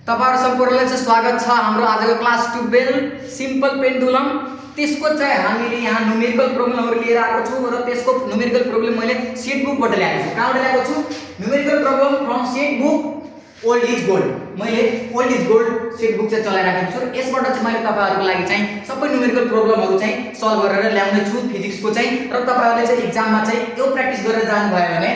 तपाईहरु सम्पूर्णलाई चाहिँ स्वागत छ हाम्रो आजको क्लास 12 सिम्पल पेन्डुलम। त्यसको चाहिँ हामीले यहाँ न्यूमेरिकल प्रब्लमहरु लिएर आएको छु र त्यसको न्यूमेरिकल प्रब्लम मैले सेट बुकबाट ल्याएको छु। कहाँबाट ल्याएको छु? Numerical problem from set book old is gold. मैले old is gold set book चाहिँ चलाइराखेको छु र यसबाट चाहिँ मैले तपाईहरुको लागि चाहिँ सबै न्यूमेरिकल प्रब्लमहरु चाहिँ सल्भ गरेर ल्याउने छु फिजिक्सको चाहिँ। र तपाईहरुले चाहिँ एक्जाममा चाहिँ यो प्र्याक्टिस गरेर जानु भयो भने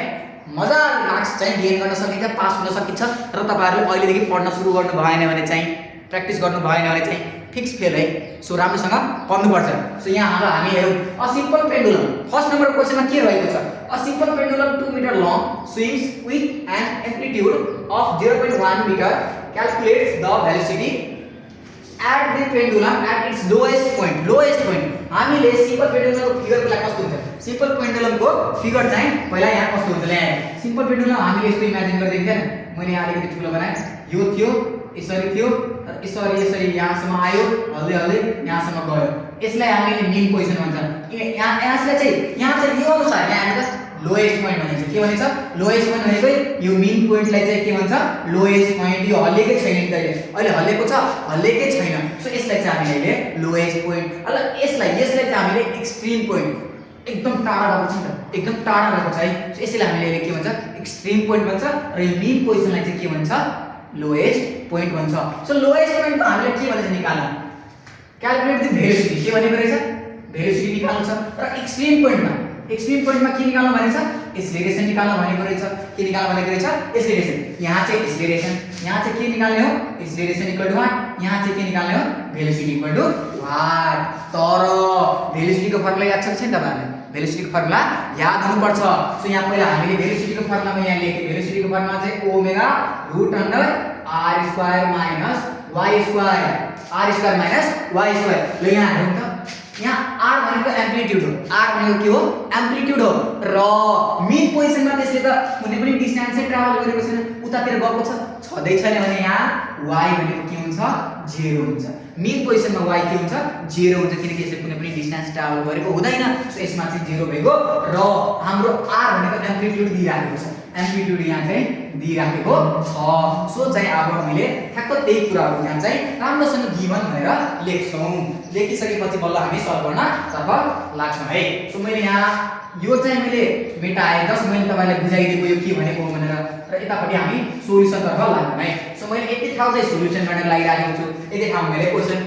मजाले मार्क्स चाहिँ गेन गर्न सकिन्छ, पास हुन सकिन्छ। र तपाईहरुले अहिलेदेखि पढ्न सुरु गर्नु भएन भने चाहिँ प्र्याक्टिस गर्नु भएन भने चाहिँ फिक्स फेल है। सो राम्रोसँग पढ्नु पर्छ। सो यहाँ हामी हेरौँ a simple pendulum. First number क्वेशनमा के रहेको छ? A simple pendulum 2 metre long swings with an amplitude of 0.1 metre calculates the velocity at the pendulum at its lowest point। हामीले सिम्पल पेन्डुलमको फिगरको लागि कस्तो हुन्छ? सिम्पल पेन्डुलमको फिगर चाहिँ पहिला यहाँ कस्तो हुन्छ ल्याए। सिम्पल पेन्डुलम हामीले यस्तो इमेजिन गर्दै थिएन। मैले यहाँ अलिकति ठुलो बनाए। यो थियो, यसरी थियो, यसरी यहाँसम्म आयो, हल्दै यहाँसम्म गयो। यसलाई हामीले मेन पोजिसन भन्छ। यसलाई चाहिँ यहाँ चाहिँ यो अनुसार यहाँ हेर्दा लोएस्ट पोइन्ट भनिन्छ। के भनिन्छ? लोएस्ट पोइन्ट भनेको यो मेन पोइन्टलाई चाहिँ के भन्छ? Lowest point. यो हल्लेकै छैन नि त, अहिले हल्लेको छ, हल्लेकै छैन। सो यसलाई चाहिँ हामीले लोएस्ट पोइन्ट। अब यसलाई चाहिँ हामीले एक्सट्रिम पोइन्ट, एकदम टाढा गएको छ नि त, एकदम टाढा गएको छ है। सो यसलाई हामीले के भन्छ? एक्सट्रिम पोइन्ट भन्छ। र यो मेन पोजिसनलाई चाहिँ के भन्छ? लोएस्ट पोइन्ट भन्छ। सो लोएस्ट पोइन्टमा हामीले के भनेछ निकाल्न? Calculate the velocity. के भनेको रहेछ? भेलोसिटी निकाल्नु छ। र एक्सट्रिम पोइन्टमा के निकाल्नु भनेछ? एक्सेलरेसन निकाल्नु भनेको रहेछ। के निकाल्नु भनेको रहेछ? एक्सेलरेसन। यहाँ चाहिँ एक्सेलरेसन, यहाँ चाहिँ के निकाल्ने हो? Acceleration equal to 1। यहाँ चाहिँ के निकाल्ने हो? Velocity equal to 1। तर भेलोसिटीको फर्मुला याद छ कि छैन तपाईहरुलाई? भेलोसिटीको फर्मुला याद हुनुपर्छ। सो यहाँ पहिला हामीले भेलोसिटीको फर्मुलामा यहाँ लेख्यौं। भेलोसिटीको फर्मुला चाहिँ omega root under r square minus y square, r square minus y square. ल यहाँ हेरौँ त, यहाँ r भनेको एम्प्लिट्युड हो। r भनेको के हो? एम्प्लिट्युड हो। र मेन पोजिसनमा त्यसले त कुनै पनि डिस्टेन्स चाहिँ ट्राभल गरेको छैन, उतातिर गएको छ, छदै छैन भने यहाँ y भनेको के हुन्छ? 0 हुन्छ। मेन पोजिसनमा y के हुन्छ? 0 हुन्छ, किनकि यसले कुनै पनि डिस्टेन्स ट्राभल गरेको हुँदैन। सो यसमा चाहिँ 0 भएको। र हाम्रो r भनेको एम्प्लिट्युड दिइराखेको छ, एम्प्लिट्युड यहाँ चाहिँ दिइराखेको छ। सो चाहिँ अब हामीले ठ्याक्क त्यही कुराहरु यहाँ चाहिँ राम्रोसँग गिभन भनेर लेख्छौं। लेखिसकेपछि बल्ल हामी सल्भ गर्न तर्फ लाग्छौं है। सो मैले यहाँ यो चाहिँ मैले मेटाए, जस्ट मैले तपाईलाई बुझाइदिएको यो के भनेको हो भनेर। र यतापट्टि हामी सोलुसन तर्फ लाग्छौं है। सो मैले यति ठाउँ चाहिँ सोलुसन गर्न लागिराखेको छु। यति ठाउँ मैले क्वेशन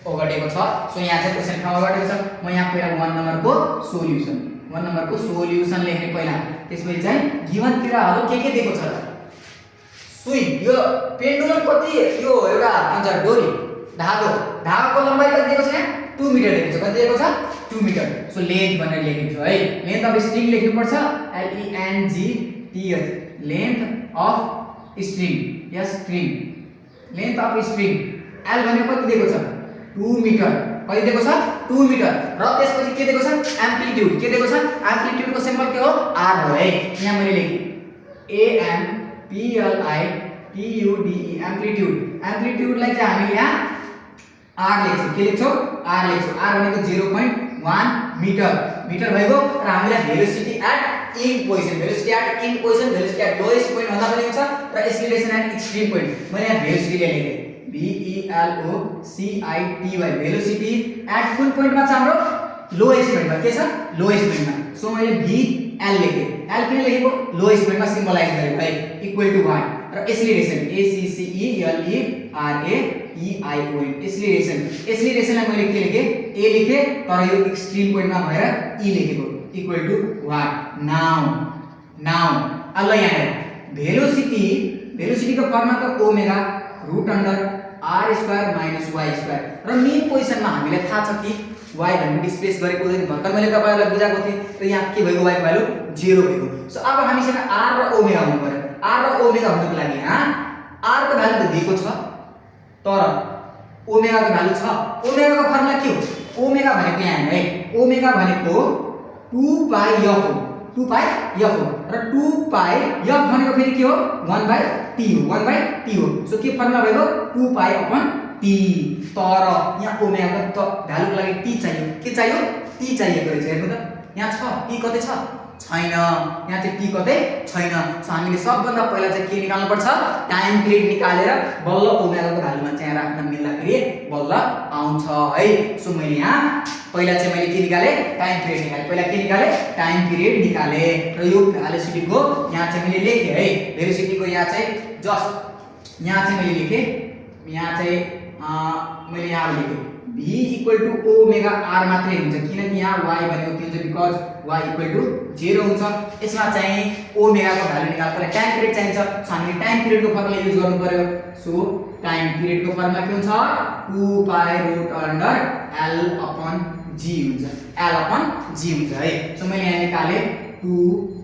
ओगटेको छ। सो यहाँ चाहिँ क्वेशन ठाउँ ओगटेको छ। म यहाँ पहिला 1 नम्बरको सोलुसन लेख्ने पहिला। त्यसपछि चाहिँ गिभन कुराहरु के दिएको छ? स्विङ, यो पेन्डुलम कति, यो एउटा भन्छ डोरी, धागोको लम्बाइ कति दिएको छ? यहाँ 2 मिटर दिएको छ। कति दिएको छ? 2 मिटर। सो लेन्थ भनेर लेखेको छु है। लेन्थ अफ स्ट्रिङ लेख्नु पर्छ, LENGTH, length of string, yes string, length of string. L भनेको कति दिएको छ? 2 मिटर। कति दिएको छ? 2 मिटर। र त्यसपछि के दिएको छ? एम्प्लिट्युड। के दिएको छ? एम्प्लिट्युडको सिम्बल के हो? r हो है। यहाँ मैले लेखेँ AMPLITUDE, एम्प्लिट्युड। एम्प्लिट्युडलाई चाहिँ हामीले यहाँ r लेख्छौं। के लेख्छौं? r लेख्छौं। r भनेको 0.1 मिटर भएको। र हामीलाई velocity at end position, velocity at lowest point भन्दा पनि हुन्छ। र एक्सेलरेसन एट एक्सट्रिम पोइन्ट। मैले यहाँ भेलोसिटी लेखेँ, VELOCITY, भेलोसिटी एट कुन पोइन्टमा छ? हाम्रो लोएस्ट पोइन्टमा। के छ? लोएस्ट पोइन्टमा। सो मैले VL लेखेँ। L किन लेखेको? लोएस्ट पोइन्टमा सिम्बलाइज गरेको है, इक्वल टु 1। र एक्सेलरेसन ACCELERATION, एक्सेलरेसनलाई मैले के लेखेँ? A लेखेँ, तर यो एक्सट्रिम पोइन्टमा भएर E लेखेको, इक्वल टु 1। नाउ अब यहाँ भेलोसिटीको फर्मुला त omega root under r square minus y square. र मेन पोजिसनमा हामीलाई थाहा छ कि y भनेको डिस्प्लेस गरेको हुँदैन। भर्खर मैले तपाईहरुलाई बुझाएको थिएँ। र यहाँ के भएको? y को भ्यालु 0 भएको। सो अब हामीसँग r र ओमेगा हुनु पर्यो। r र ओमेगा हुनुको लागि यहाँ r को भ्यालु त दिएको छ, तर ओमेगा को भ्यालु छ। ओमेगा को फर्मुला के हो? ओमेगा भनेको यहाँ है, ओमेगा भनेको 2 पाइ f हो, 2 पाइ f हो। र 2 पाइ f भनेको फेरि के हो? 1/t हो। सो के फर्मुला भएको? 2 पाइ अपन t। तर यहाँ ओमेगा को भ्यालुको लागि t चाहियो। के चाहियो? t चाहिएको रहेछ। हेर्नु त, यहाँ छ t कति छ? छैन, यहाँ चाहिँ टी कतै छैन। सो हामीले सबभन्दा पहिला चाहिँ के निकाल्नु पर्छ, टाइम पिरियड निकालेर बल्ल ओमेगाको भ्यालुमा चाहिँ राख्न मिल्दाखेरि बल्ल आउँछ है। सो मैले यहाँ पहिला चाहिँ मैले के निकाले, टाइम पिरियड निकाले। पहिला के निकाले, टाइम पिरियड निकाले र यो भेलोसिटीको यहाँ चाहिँ मैले लेखेँ है। भेलोसिटीको यहाँ चाहिँ जस्ट यहाँ चाहिँ मैले लेखेँ, यहाँ चाहिँ मैले यहाँ लेखेँ v equal to omega r मात्रै हुन्छ, किनकि यहाँ y भनेको के हुन्छ, बिकज y इक्वल टु 0 हुन्छ। यसमा चाहिँ ओमेगाको भ्यालु निकाल्नु पर्यो, टाइम पिरियड चाहिन्छ। सो हामीले टाइम पिरियडको फर्मुला युज गर्नु पर्यो। सो टाइम पिरियडको फर्मुला के हुन्छ, 2 pi root under l upon g हुन्छ, l अपन g हुन्छ है। सो मैले यहाँ निकाले 2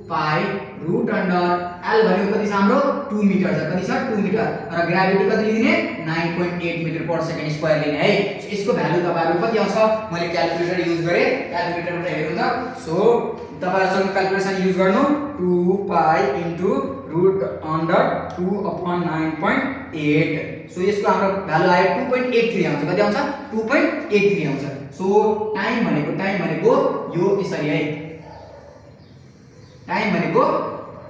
पाई रूट अन्डर l भनेको कति छ हाम्रो 2 मिटर छ, कति छ 2 मिटर, र ग्रेभिटी कति लिने 9.8 मिटर पर सेकेन्ड स्क्वायर लिने है। सो यसको भ्यालु तपाईहरु कति आउँछ, मैले क्याल्कुलेटर युज गरे, क्याल्कुलेटरबाट हेरौँ त। सो तपाईहरुसँग क्याल्कुलेसन युज गर्नु, 2 pi into root under 2 upon 9.8। So यसको हाम्रो भ्यालु आयो 2.83 आउँछ, कति आउँछ 2.83 आउँछ। सो टाइम भनेको यो यसरी है, टाइम भनेको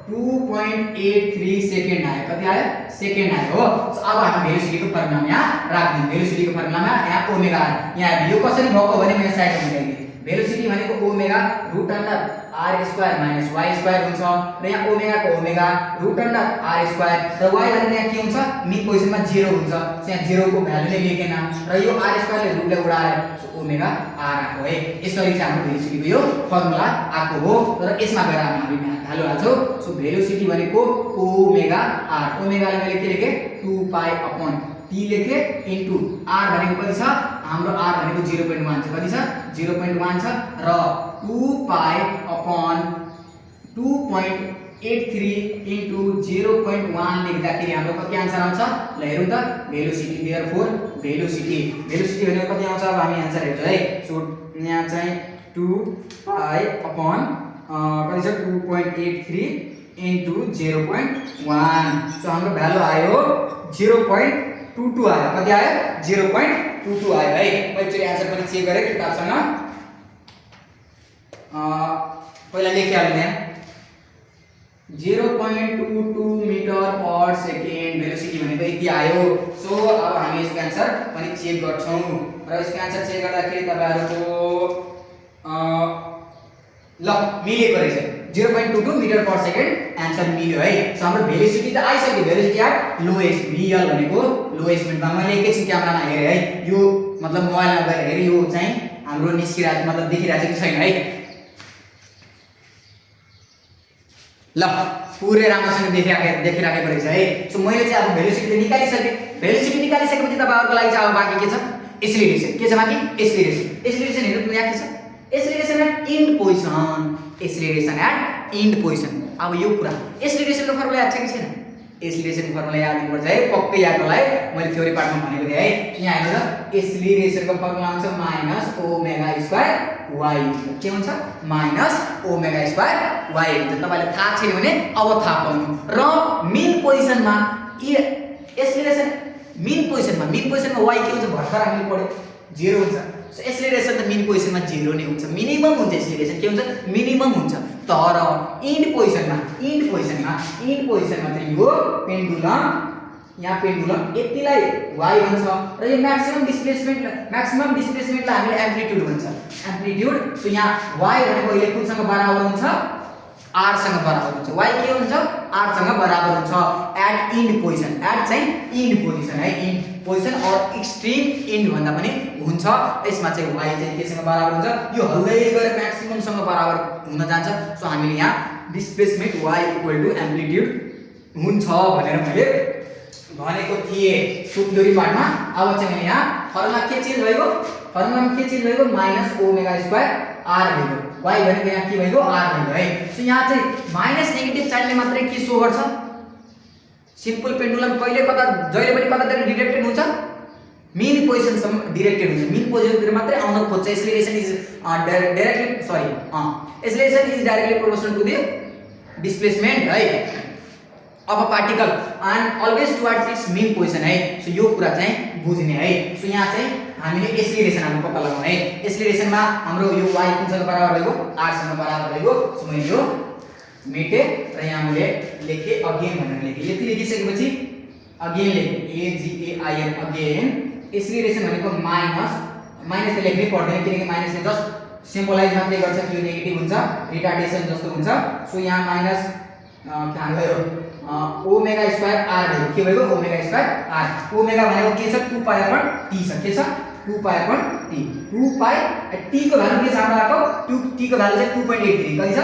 2.83 सेकेन्ड आयो, कति आयो सेकेन्ड आयो हो। सो अब हामी भेलोसिटीको फर्मुलामा यहाँ राख्दियौ, भेलोसिटीको फर्मुलामा यहाँ ओमेगा यहाँ यो कसरी भएको भने मैले साइडमा निकाल्दिए। भेलोसिटी भनेको omega root under r square minus y square हुन्छ, र यहाँ ओमेगाको omega root under r square, र y भनेको यहाँ के हुन्छ, मिड पोजिसनमा 0 हुन्छ। सो यहाँ 0 को भ्यालु नै लेखेन, र यो r स्क्वायरले रूटले उडायो, सो ओमेगा r आको है। यसरी चाहिँ हाम्रो भेलोसिटीको यो फर्मुला आको हो, र यसमा गएर हामी भ्यालु हाल्छौँ। सो भेलोसिटी भनेको ओमेगा r, ओमेगाले मैले के लेखे 2 पाई अपन t लेखे इन्टु r भनेको कति छ हाम्रो, r भनेको 0.1 छ, कति छ 0.1 छ, र 2 पाई अपन 2.83 इन्टु 0.1 लेख्दाखेरि हाम्रो कति आन्सर आउँछ, ल हेरौँ त। भेलोसिटी देयरफोर भेलोसिटी भनेको कति आउँछ, अब हामी आन्सर हेर्छौँ है। सो यहाँ चाहिँ 2 पाई अपन कति छ 2.83 इन्टु 0.1। सो हाम्रो भ्यालु आयो 0.22 आयो, कति आयो 0.22 आयो है। एकचोटि आन्सर पनि चेक गरे किताबसँग, पहिला लेखिहाल्नु यहाँ 0.22 मिटर पर सेकेन्ड भेलोसिटी भनेको यति आयो। सो अब हामी यसको आन्सर पनि चेक गर्छौँ, र यसको आन्सर चेक गर्दाखेरि तपाईहरुको ल मिलेको रहेछ, 0.22 मिटर पर सेकेन्ड आन्सर मिल्यो है। सो हाम्रो भेलोसिटी त आइसक्यो, भेलोसिटी एट लोएस्ट VL भनेको लोएस्ट मिडमा। मैले एकैछिन क्यामेरामा हेरेँ है, यो मतलब मोबाइलमा गएर हेरेँ, यो चाहिँ हाम्रो निस्किरहेको मतलब देखिरहेको छैन है। ल पुरै राम्रोसँग देखिराखेको रहेछ है। सो मैले चाहिँ अब भेलोसिटी निकालिसकेँ, भेलोसिटी निकालिसकेपछि तपाईहरुको लागि चाहिँ अब बाँकी के छ, एक्सिलरेसन। के छ बाँकी, एक्सिलरेसन। एक्सिलरेसन हेर्नु यहाँ के छ, acceleration at end position, acceleration at end position. अब यो कुरा एक्सिलरेसनको फर्मुला याद छ कि छैन, एक्सिलरेसनको फर्मुला याद गर्नुपर्छ है, पक्कै याद होला है, मैले थ्योरी पार्टमा भनेको थिएँ है। यहाँ हेर्नु त, एक्सिलरेसनको फर्मुला हुन्छ माइनस ओमेगा स्क्वायर y, के हुन्छ माइनस ओमेगा स्क्वायर y हुन्छ। तपाईलाई थाहा छैन भने अब थाहा पाउनु। र मेन पोजिसनमा एक्सिलरेसन मेन पोजिसनमा y के हुन्छ भर्खर हामीले पढ्यो 0 हुन्छ। सो एक्सिलरेसन त मेन पोजिसनमा 0 नै हुन्छ, मिनिमम हुन्छ एक्सिलरेसन, के हुन्छ मिनिमम हुन्छ। तर इन्ड पोजिसनमा चाहिँ यो पेन्डुलम, यहाँ पेन्डुलम यतिलाई y भन्छ, र यो म्याक्सिमम डिस्प्लेसमेन्टलाई हामीले एम्प्लिट्युड भन्छ, एम्प्लिट्युड। सो यहाँ y भनेको अहिले कुनसँग बराबर हुन्छ, r सँग बराबर हुन्छ, y के हुन्छ r सँग बराबर हुन्छ एट इन्ड पोजिसन, एट चाहिँ इन्ड पोजिसन है, इन्ड पोजिसन और एक्सट्रिम इन्ड भन्दा पनि हुन्छ। यसमा चाहिँ y चाहिँ केसँग बराबर हुन्छ, यो हल्दै गएर म्याक्सिमम सँग बराबर हुन जान्छ। सो हामीले यहाँ displacement y equal to amplitude हुन्छ भनेर मैले भनेको थिएँ थ्योरी पार्टमा। अब चाहिँ मैले यहाँ फर्मुला के चेन्ज भएको, फर्मुलामा के चेन्ज भएको माइनस ओमेगा स्क्वायर r भएको, y भनेको यहाँ के भएको r भएको है। सो यहाँ चाहिँ माइनस नेगेटिभ साइडले मात्रै के सो गर्छ, सिम्पल पेन्डुलम कहिले कता जहिले पनि कतातिर डिरेक्टेड हुन्छ, मेन पोजिसनसम्म डिरेक्टेड हुन्छ, मेन पोजिसनतिर मात्रै आउन खोज्छ। Acceleration is directly proportional to the displacement है अब particle and always towards its mean position है। सो यो कुरा चाहिँ बुझ्ने है। सो यहाँ चाहिँ हामीले एक्सिलरेसन हाम्रो पत्ता लगाउने है। एक्सिलरेसनमा हाम्रो यो y कुनसँग बराबर भएको, r सँग बराबर भएको। सो मैले यो मेटे र यहाँ मैले लेखे अगेन भनेर लेखे। यति लेखिसकेपछि अगेन लेखे AGAIN अगेन। एक्सिलरेसन भनेको माइनस लेख्नै पर्दैन किनकि माइनसले जस्ट सिम्बलाइज मात्रै गर्छ कि यो नेगेटिभ हुन्छ, रिटार्डेसन जस्तो हुन्छ। सो यहाँ माइनस कहाँ गयो ओमेगा स्क्वायर आर भयो। के भयो ओमेगा स्क्वायर आर। ओमेगा भनेको के छ 2 पाई अपन t छ। के छ 2 पाई अपन t। 2 पाई t को भ्यालु के छ हाम्रो 2 t को भ्यालु चाहिँ 2.83 कति छ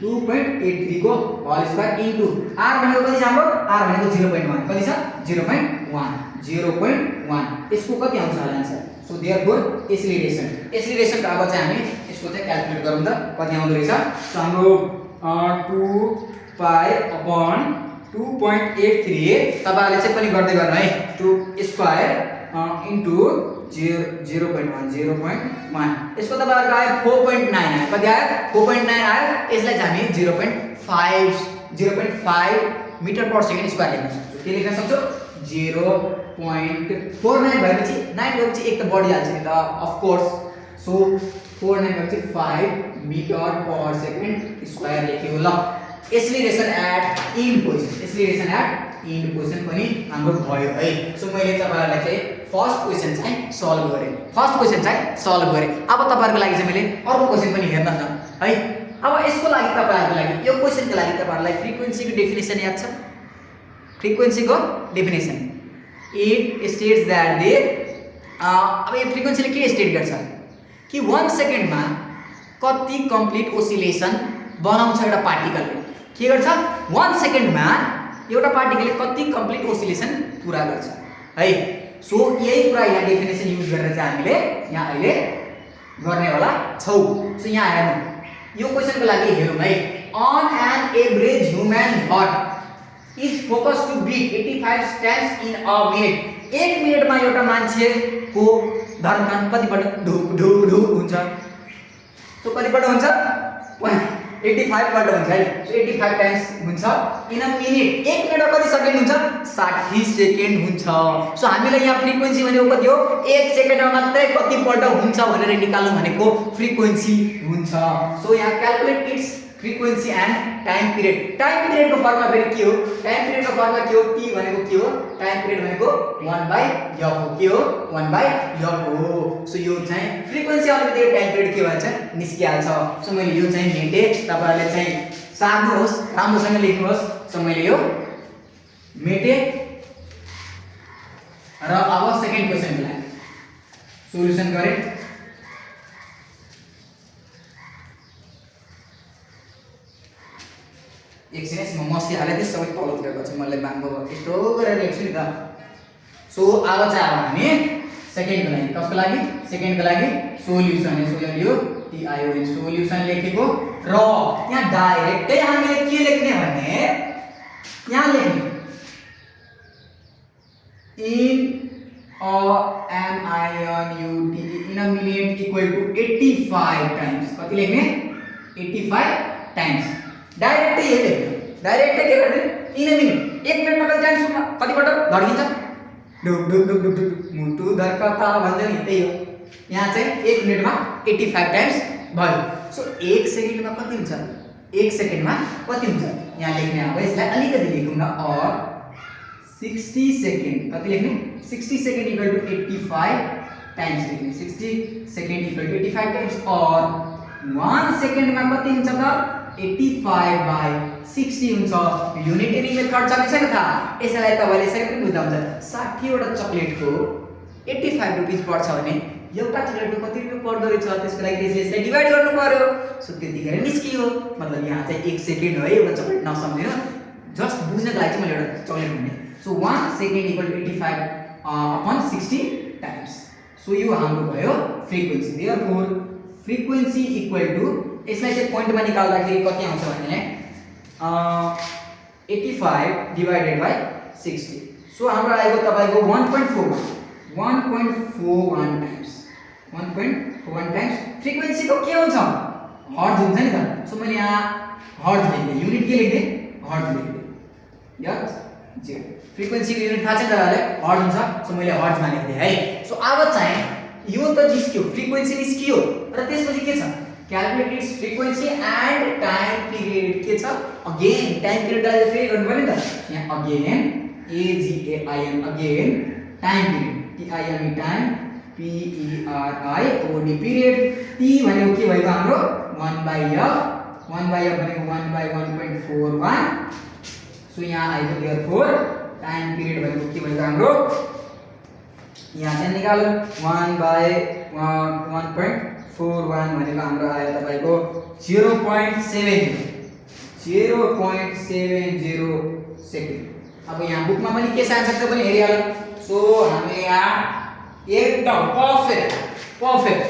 2.83 को होल स्क्वायर इन्टु r भनेको कति छ हाम्रो r भनेको 0.1 कति छ 0.1 यसको कति आउँछ होला आन्सर। सो देयरफोर एक्सिलरेसन को अब चाहिँ हामी यसको चाहिँ क्याल्कुलेट गरौँ त कति आउँदो रहेछ। सो हाम्रो 2 पाई अपन 2.83 तपाईहरुले चाहिँ पनि गर्दै गर्नु है 2 स्क्वायर इन्टु 0.1 यसको तपाईहरुको आयो 4.9 आयो। कति आयो 4.9 आयो। यसलाई चाहिँ हामी 0.5 मिटर पर सेकेन्ड स्क्वायर लेख्न सक्छौं। के लेख्न सक्छौं 0.49 भएपछि 9 भएपछि एक त बढी हाल्छ नि त अफ कोर्स। सो 49 भएपछि 5 मिटर पर सेकेन्ड स्क्वायर लेख्यो ल। एक्सिलरेसन एट इन्ड पोजिसन पनि हाम्रो भयो है। सो मैले तपाईहरुलाई चाहिँ फर्स्ट क्वेशन चाहिँ सल्भ गरे। अब तपाईहरुको लागि चाहिँ मैले अर्को क्वेशन पनि हेर्न न है। अब यसको लागि तपाईहरुको लागि यो क्वेशनको लागि तपाईहरुलाई फ्रिक्वेन्सीको डेफिनेसन याद छ। फ्रिक्वेन्सीको definition it states that the अब यो फ्रिक्वेन्सीले के स्टेट गर्छ कि 1 सेकेन्डमा कति कम्प्लिट ओसिलेसन बनाउँछ एउटा पार्टिकलले। के गर्छ 1 सेकेन्डमा एउटा पार्टिकलले कति कम्प्लिट ओसिलेसन पुरा गर्छ है। सो यही कुरा यहाँ डेफिनेसन युज गरेर चाहिँ हामीले यहाँ अहिले गर्ने वाला छौ। सो यहाँ हेर्नु यो क्वेशनको लागि हेरौँ है। On an average human heart is focus to beat 85 times in a minute. 1 मिनेटमा एउटा मान्छेको धड्कन कतिपल्ट ढुक ढुक ढुक हुन्छ। सो कतिपल्ट हुन्छ 85 पल्ट हुन्छ है। सो 85 टाइम्स हुन्छ इन अ मिनेट। 1 मिनेटमा कति सेकेन्ड हुन्छ 60 सेकेन्ड हुन्छ। सो हामीले यहाँ फ्रिक्वेन्सी भनेको कति हो 1 सेकेन्डमा मात्रै कति पल्ट हुन्छ भनेर निकाल्नु भनेको फ्रिक्वेन्सी हुन्छ। सो यहाँ calculate its frequency and time period. Time पिरियडको फर्मुला फेरि के हो टाइम पिरियडको फर्मुला के हो t भनेको के हो टाइम पिरियड भनेको 1/f हो। के हो 1/f हो। सो यो चाहिँ फ्रिक्वेन्सी आउने बित्तिकै टाइम पिरियड के भन्छ निस्किहाल्छ। सो मैले यो चाहिँ मेटे तपाईहरुले चाहिँ सार्नुहोस् राम्रोसँग लेख्नुहोस्। सो मैले यो मेटे र अब सेकेन्ड क्वेशनको लागि सोलुसन गरे। एकछिन म मस्ती हाले त्यस सबै तलतिर गर्छु मैले बाङ्गो यस्तो गरेर लेख्छु नि त। सो अब चाहिँ हामी सेकेन्डको लागि कसको लागि सेकेन्डको लागि सोल्युसन यो टी आयो सोल्युसन लेखेको र यहाँ डाइरेक्टै हामीले के लेख्ने भने यहाँ लेख्ने in a MINUT in a minute equal to 85 times. कति लेख्ने 85 टाइम्स। डाइरेक्टै यही लेख्ने डाइरेक्टै के गर्ने इन अ मिनेट 1 मिनेटमा कति टाइम्स कतिपल्ट धड्किन्छ ढुक ढुक ढुक ढुक ढुक मुटु धड्कता भन्छ नि त्यही हो। यहाँ चाहिँ 1 मिनेटमा 85 टाइम्स भयो। सो 1 सेकेन्डमा कति हुन्छ 1 सेकेन्डमा कति हुन्छ यहाँ लेख्ने। अब यसलाई अलिकति लेखौँ न और 60 सेकेन्ड कति लेख्ने 60 सेकेन्ड इक्वल टु 85 टाइम्स लेख्ने। 60 सेकेन्ड इक्वल टु 85 टाइम्स और 1 सेकेन्डमा कति हुन्छ त 85/60 हुन्छ। युनिटरी मेथड छ कि छैन थाहा। यसलाई तपाईले यसरी पनि बुझ्दा हुन्छ 60 वटा चकलेटको 85 रुपैयाँ पर्छ भने एउटा चकलेटको कति रुपैयाँ पर्दो रहेछ त्यसको लागि त्यसले यसलाई डिवाइड गर्नु पर्यो। सो त्यतिखेर निस्कियो मतलब यहाँ चाहिँ 1 सेकेन्ड हो एउटा चकलेट नसम्झिनु जस्ट बुझ्नको लागि चाहिँ मैले एउटा चकलेट भन्ने। So 1 second equal to 85/60 times. So यो हाम्रो भयो frequency. Therefore frequency equal to यसलाई चाहिँ पोइन्टमा निकाल्दाखेरि कति आउँछ भने 85 डिवाइडेड बाइ 60। सो हाम्रो आएको तपाईको 1.41 टाइम्स 1.41 टाइम्स। फ्रिक्वेन्सीको के हुन्छ हर्ट्ज हुन्छ नि त। सो मैले यहाँ हर्ट्ज लेख्ने युनिट के लेख्ने हर्ट्ज लेख्ने यस जे फ्रिक्वेन्सीको युनिट थाहा छ नि तपाईहरुलाई हर्ट्ज हुन्छ। सो मैले हर्ट्जमा लेख्ने है। सो अब चाहिँ यो त निस्कियो फ्रिक्वेन्सी निस्कियो र त्यसपछि के छ calculate its frequency and time period के छ अगेन टाइम पिरियडलाई फेरि गर्नु पर्यो नि त यहाँ again AGAIN again time period TIME time PERIOD period T भनेको के भएको हाम्रो 1/f 1/f भनेको 1/1.41 सो यहाँ आइयो देयरफोर टाइम पिरियड भनेको के भएको हाम्रो यहाँ चाहिँ निकाल्नु 1/1.41 भनेको हाम्रो आयो तपाईको 0.70 सेकेन्ड। अब यहाँ बुकमा पनि के छ आन्सर त पनि हेरिहालौँ। सो हामीले यहाँ एकदम पर्फेक्ट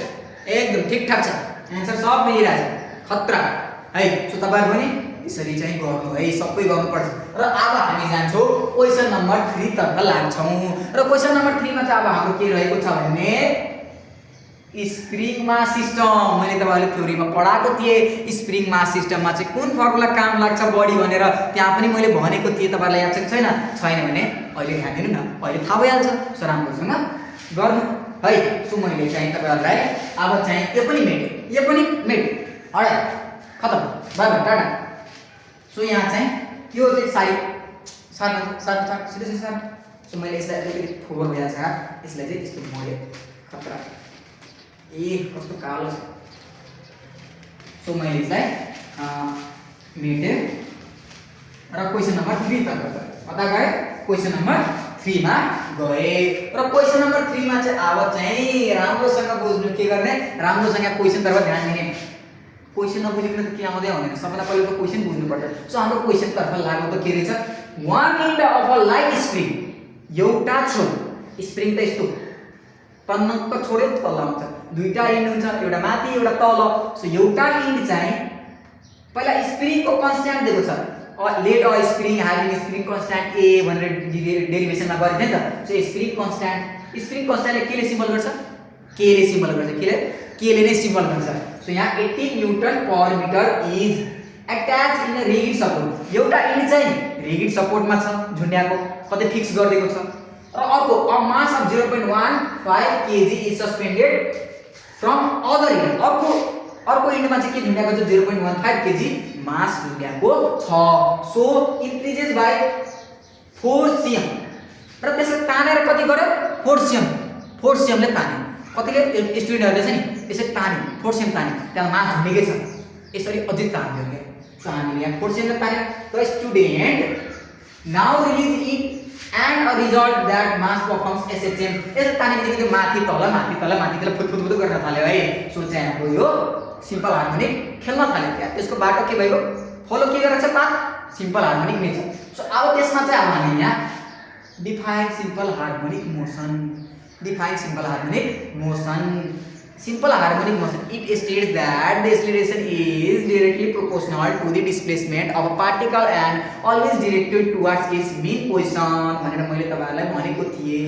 एकदम ठिकठाक छ आन्सर सब मिलिरहेछ खतरा है। सो तपाईहरु पनि यसरी चाहिँ गर्नु है सबै गर्नुपर्छ। र अब हामी जान्छौँ क्वेशन नम्बर 3 तर्फ लाग्छौँ र क्वेशन नम्बर 3 मा चाहिँ अब हाम्रो के रहेको छ भने स्प्रिङ मास सिस्टम। मैले तपाईहरुले थ्योरीमा पढाएको थिए स्प्रिङ मास सिस्टममा चाहिँ कुन फर्मुला काम लाग्छ बढी भनेर त्यहाँ पनि मैले भनेको थिए। तपाईहरुलाई याद छ छैन भने अहिले ध्यान दिनु न अहिले थाहा भइहाल्छ। सो राम्रोसँग गर्नु है। सो मैले चाहिँ तपाईहरुलाई अब चाहिँ यो पनि मेट अलराइट खतम बाइ बाइ टाटा। सो यहाँ चाहिँ यो चाहिँ सार्न सिधै सार्न। सो मैले यसलाई अलिकति फोहोर भइरहेको छ यसलाई चाहिँ यस्तो मोडे खतरा ए कस्तो कालो छ। सो मैले यसलाई मेटे र क्वेशन नम्बर 3 तर्फ कता गए क्वेशन नम्बर 3 मा गए र क्वेशन नम्बर 3 मा चाहिँ अब चाहिँ राम्रोसँग बुझ्नु के गर्ने राम्रोसँग क्वेशन तर्फ ध्यान दिने। क्वेशन नबुझिकन त के आउँदै आउँदैन सबैभन्दा पहिलो त क्वेशन बुझ्नु पर्छ। सो हाम्रो क्वेशन तर्फ लागेको त के रहेछ one and of a light spring एउटा छोर स्प्रिङ त यस्तो तन्नक्क छोडे तल आउँछ दुईटा इन्ड हुन्छ एउटा माथि एउटा तल। सो एउटा इन्ड चाहिँ पहिला स्प्रिङको कन्स्ट्यान्ट दिएको छ let a spring having spring constant A भनेर डेरिभेसनमा गरे थिए नि त। सो स्प्रिङ कन्स्ट्यान्टले केले सिम्बल गर्छ केले नै सिम्बल गर्छ। सो यहाँ 80 newton per metre is attach in a rigid support. एउटा इन्ड चाहिँ रिगिड सपोर्टमा छ झुन्ड्याएको कतै फिक्स गरिदिएको छ र अर्को a mass of 0.15 kg is suspended from other end. अर्को इन्डमा चाहिँ के झुन्ड्याएको छ 0.15 kg मास झुन्ड्याएको छ। सो इन्क्रिजेस बाइ 4 cm र त्यसले तानेर कति गर्यो 4 cm ले तान्यो कतिले स्टुडेन्टहरुले चाहिँ यसरी तान्यो 4 cm तान्यो त्यहाँ मास झुन्डेकै छ यसरी अझै तान्दियो के। सो हामीले यहाँ 4 cm ले तान्यो the student now release it and a result that mass performs SHM। यसरी तानेपछि माथि तल फुट गर्न थाल्यो है। सो चाहिँ हाम्रो यो सिम्पल हार्मोनिक खेल्न थाल्यो क्या त्यसको बाटो के भएको फलो के गरेछ path simple harmonic nature. So अब त्यसमा चाहिँ अब हामी यहाँ define simple harmonic motion Simple harmonic motion. It states that the acceleration is directly proportional to the displacement of a particle and always directed towards its mean position. भनेर मैले तपाईहरुलाई भनेको थिए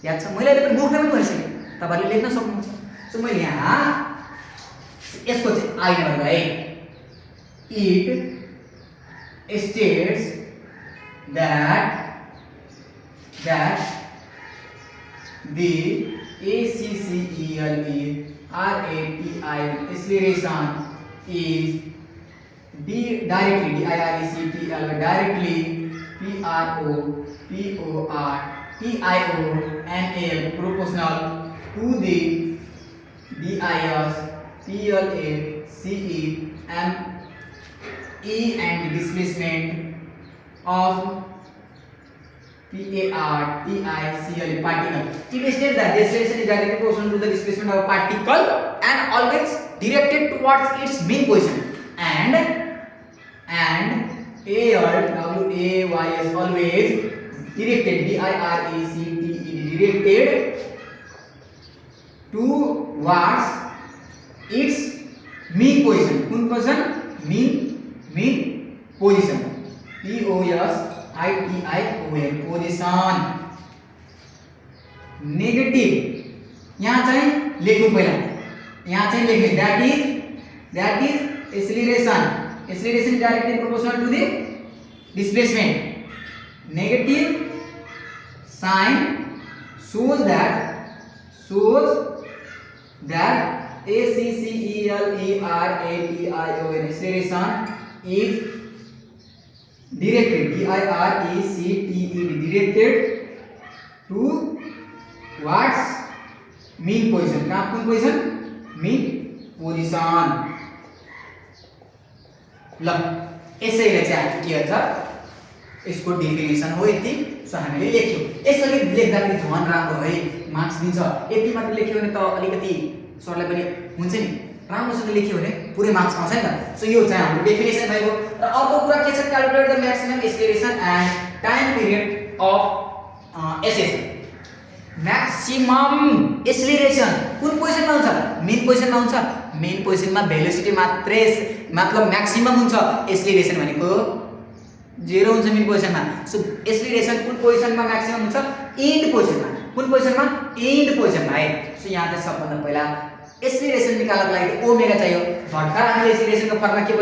याद छ मैले अहिले पनि मुखमा पनि भनिसके तपाईहरुले लेख्न सक्नुहुन्छ। सो मैले यहाँ यसको चाहिँ आइडिया लगाए it states that the ACCELE RATI acceleration is directly directly PROPORTIONAL proportional to the DIS PLA CE ME and displacement of PARTICLE particle. It states that the acceleration is directly proportional to the displacement of a particle and always directed towards its mean position. And ALWAY is always directed directed towards its mean position. Mean position position position negative यहाँ चाहिँ लेख्नु पहिला यहाँ चाहिँ लेख्ने that is acceleration directly proportional to the displacement. Negative sign shows that acceleration acceleration is directed directed towards mean position. कहाँ कुन position? mean position. ल यसैले चाहिँ हामी के हुन्छ यसको डेफिनेसन हो यति. सो हामीले लेख्यौ. यसरी लेख्दाखेरि झन् राम्रो है मार्क्स दिन्छ. यति मात्र लेख्यो भने त अलिकति सरलाई पनि हुन्छ नि, राम्रोसँग लेख्यो भने पुरै मार्क्स पाउँछ नि त. सो यो चाहिँ हाम्रो डेफिनेसन भएको. र अर्को कुरा के छ? Calculate the maximum acceleration and time period of SS. Maximum acceleration कुन पोजिसनमा हुन्छ? मेन पोजिसनमा हुन्छ. मेन पोजिसनमा भेलोसिटी मात्रै मतलब म्याक्सिमम हुन्छ. एक्सेलरेसन भनेको 0 हुन्छ मेन पोजिसनमा. सो एक्सेलरेसन कुन पोजिसनमा म्याक्सिमम हुन्छ? एन्ड पोजिसनमा. कुन पोजिसनमा? एन्ड पोजिसनमा है. सो यहाँ चाहिँ सबभन्दा पहिला एक्सेलरेसन निकाल्नको लागि ओमेगा चाहियो. भर्खर हामीले एक्सेलरेसनको फर्मुला के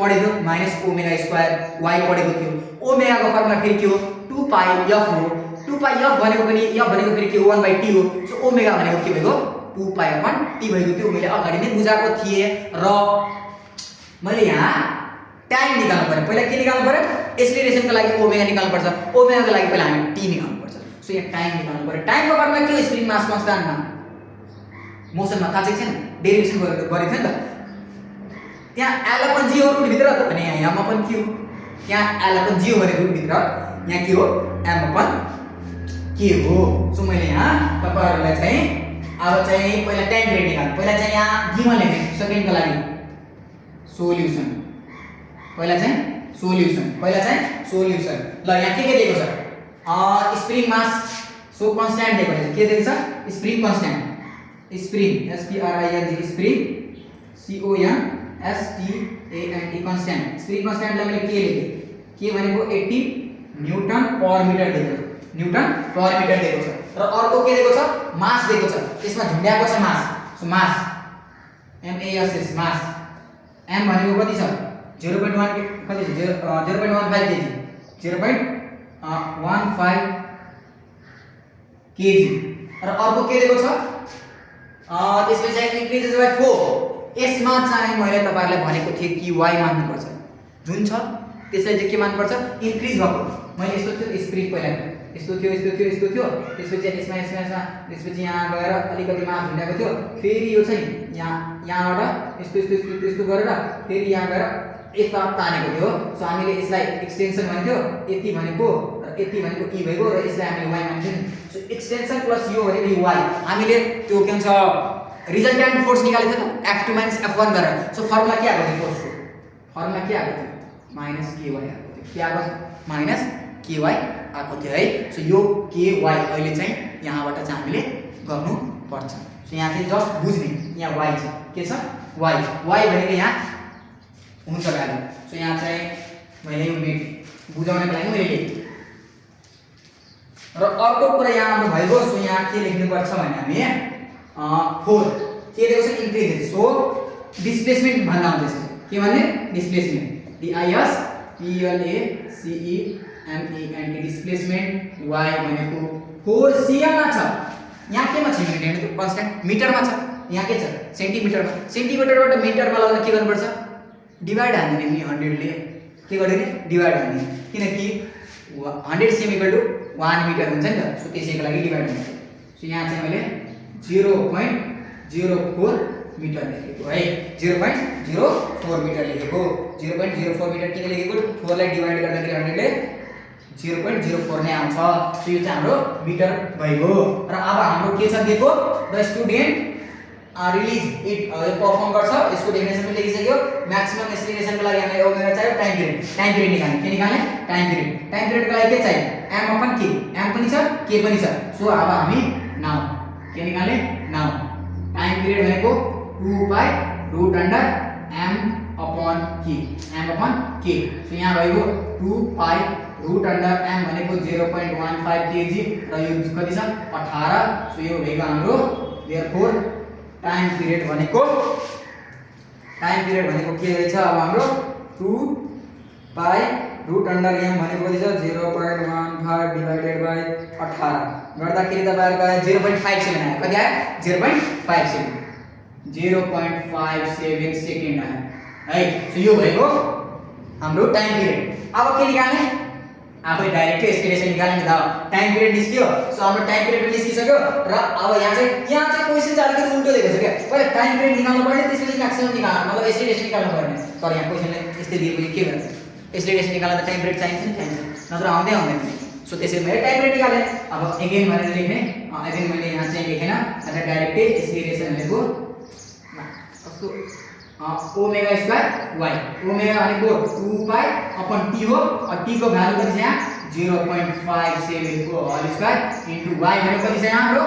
पढ्यो? माइनस ओमेगा स्क्वायर y पढेको थियो. ओमेगाको फर्मुला फेरि के हो? 2 पाइ f हो. 2 पाइ f भनेको पनि f भनेको फेरि के हो? 1/t हो. सो ओमेगा भनेको के भएको? 2 पाइ अपन t भएको थियो. मैले अगाडि नै बुझाएको थिएँ र मैले यहाँ टाइम निकाल्नु पर्यो. पहिला के निकाल्नु पर्यो? एक्सेलरेसनको लागि ओमेगा निकाल्नु पर्छ. ओमेगाको लागि पहिला हामी t निकाल्नु पर्छ. सो यहाँ टाइम निकाल्नु पर्यो. टाइमको फर्मुला के हो? स्प्रिङ मास कन्स्ट्यान्टमा मोसनमा थाहा छैन, डेरिभेसन गरेको थियो नि त. त्यहाँ l अपन g हो रुट भित्र त भने यहाँ m अपन q. यहाँ l अपन g हो भने रुट भित्र यहाँ के हो? m अपन k हो. सो मैले यहाँ तपाईहरुलाई चाहिँ अब चाहिँ पहिला टाइम पिरियड निकाल्नु. पहिला चाहिँ यहाँ गिभन लेख्ने सेकेन्डको लागि सोल्युसन. पहिला चाहिँ सोल्युसन. ल यहाँ के दिएको छ? स्प्रिङ मास सो कन्स्ट्यान्ट दिएको छ. के दिएको छ? Spring constant. Spring SPRING spring CONSTANT constant. Spring कन्स्ट्यान्टलाई मैले के लेखेँ? के भनेको 80 न्युटन पर मिटर दिएको छ. न्युटन पर मिटर दिएको छ. र अर्को के दिएको छ? मास दिएको छ. त्यसमा झुन्ड्याएको छ मास. सो मास MASS मास. m भनेको कति छ? 0.1 कति छ? 0.15 kg. 0.15 kg. र अर्को के दिएको छ? त्यसपछि चाहिँ इन्क्रिजेस बाइ 4. यसमा चाहिँ मैले तपाईहरुलाई भनेको थिए कि y मान्नु पर्छ. जुन छ त्यसलाई चाहिँ के मान्नु पर्छ? इन्क्रिज भएको. मैले यस्तो थियो स्प्रिङ पहिला यस्तो थियो. त्यसपछि यसमा त्यसपछि यहाँ गएर अलिकति मास झुन्ड्याएको थियो. फेरि यो चाहिँ यहाँबाट यस्तो गरेर फेरि यहाँ गएर यस्तो तानेको थियो. सो हामीले यसलाई एक्सटेन्सन भन्थ्यो. यति भनेको e भएको र यसलाई हामीले y मान्छौँ. सो एक्सटेन्सन प्लस यो भनेको y. हामीले त्यो के भन्छ रिजल्टेन्ट फोर्स निकालेको थियो त F2 - F1 गरेर. सो फर्मुला के आएको थियो फोर्सको? फर्मुला के आएको थियो? -ky आएको थियो. के आएको? -ky आएको थियो है. सो यो ky अहिले चाहिँ यहाँबाट चाहिँ हामीले गर्नु पर्छ. सो यहाँ चाहिँ जस्ट बुझ्ने. यहाँ y छ. के छ? y भनेको यहाँ हुन्छ भ्यालु. सो यहाँ चाहिँ मैले यो बुझाउनको लागि मैले लेखेँ. र अर्को कुरा यहाँ आउनु भएको. सो यहाँ के लेख्नु पर्छ भने हामी 4 के दिएको छ? इन्क्रिजेस. सो डिस्प्लेसमेन्ट भन्दा हुन्छ. के भन्ने? डिस्प्लेसमेन्ट. DISPLACEMENT डिस्प्लेसमेन्ट y भनेको 4 cm मा छ. यहाँ केमा छ? मिटर त कन्स्ट्यान्ट मिटरमा छ. यहाँ के छ? सेन्टिमिटरमा. सेन्टिमिटरबाट मिटरमा लगाउन के गर्नु पर्छ? डिवाइड हान्दिने नि 100 ले. के गर्दिने? डिवाइड हान्दिने. किनकि 100 cm = 1 मिटर हुन्छ नि त. सो त्यसैको लागि डिवाइड हुन्छ. सो यहाँ चाहिँ मैले 0.04 मिटर लेखेको है. 0.04 मिटर लेखेको. 0.04 मिटर किन लेखेको? 4 लाई डिवाइड गर्दाखेरि 100 ले 0.04 नै आउँछ. सो यो चाहिँ हाम्रो मिटर भयो. र अब हाम्रो के छ दिएको? The student release it perform गर्छ. यसको डेफिनेसन पनि लेखिसक्यो. म्याक्सिमम एक्सेलरेसनको लागि हामीले ओमेगा चाहियो. टाइम पिरियड निकाल्ने. के निकाल्ने? टाइम पिरियडको लागि के चाहियो? m upon k. m पनि छ, k पनि छ. सो अब हामी नाउ के निकाल्ने? नाउ टाइम पिरियड भनेको 2 pi root under m upon k. So यहाँ भएको 2 पाइ रुट अन्डर m भनेको 0.15 kg र यो कति छ? 18. सो यो भएको हाम्रो देयरफोर टाइम पिरियड भनेको के रहेछ? अब हाम्रो 2 पाइ रुट अन्डर m भनेको कति छ? 0.15 डिवाइडेड बाइ 18 गर्दाखेरि तपाईहरुको आयो 0.57 आयो. कति आयो? 0.57. 0.57 सेकेन्ड आयो है। सो यो भएको हाम्रो टाइम पिरियड। अब के निकाल्ने, आफै डाइरेक्टली एक्सप्रेसन निकाल्ने नि त। टाइम पिरियड निस्क्यो। सो हाम्रो टाइम पिरियड निस्किसक्यो र अब यहाँ चाहिँ क्वेशन चाहिँ अलिकति उल्टो दिएको छ क्या। पहिला टाइम पिरियड निकाल्नु पर्ने, त्यसपछि म्याक्सिमम निकाल्नु, मतलब एक्सप्रेसन निकाल्नु पर्ने। तर यहाँ क्वेशनले यस्तै दिएको के गर्नु, एक्सप्रेसन निकाल्दा त टाइम पिरियड चाहिन्छ नि, चाहिन्छ, नत्र आउँदै आउँदैन। सो त्यसैले मैले टाइम पिरियड निकाले। अब अगेन भनेर लेख्ने, अगेन मैले यहाँ चाहिँ लेखेन, अनि डाइरेक्टली एक्सप्रेसन लेखेको कस्तो ओमेगा स्क्वायर y, ओमेगा भनेको 2 पाई अपन t हो। और t को भ्यालु कति छ यहाँ 0.57 को होल स्क्वायर इन्टु y भनेको कति छ यहाँ हाम्रो